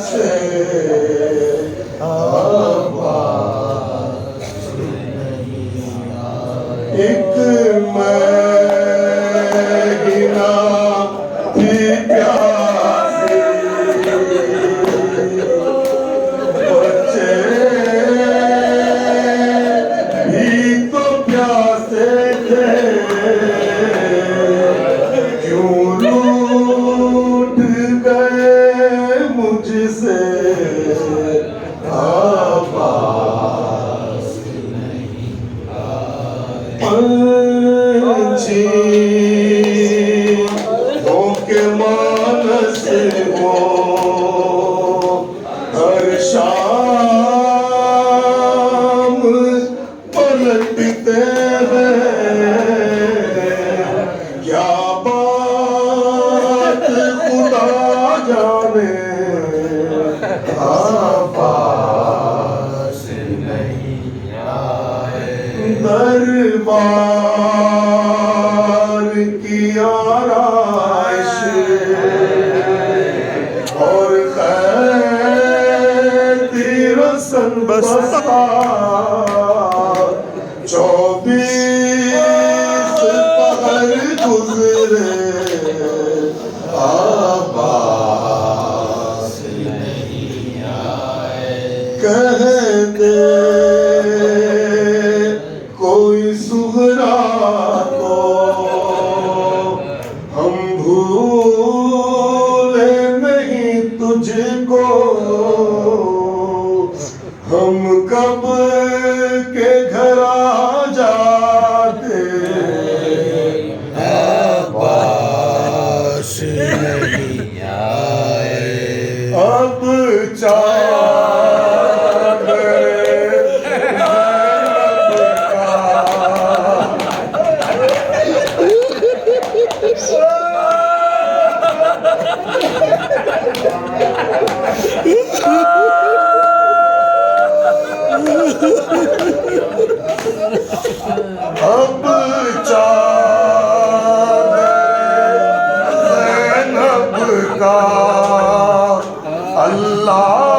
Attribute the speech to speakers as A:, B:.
A: से आवाज़ नहीं आई। एक महीना थी प्यासी, बच्चे भी तो प्यासे थे, क्यों रूठ गए मुझसे आवाज़ नहीं आई। पंछी हो के मानस को हर शाम पलटते हैं, क्या बात खुदा जाने आवाज़ नहीं आए। दरबार की आराइश और खैती रसन बसा, 24 पहर गुजरे आवाज़ नहीं आए। कहते कोई सुहरा को हम भूले नहीं तुझको, हम कब के घर आ जाते आवाज़ नहीं आए। अब अब चादर ज़ैनब का अल्लाह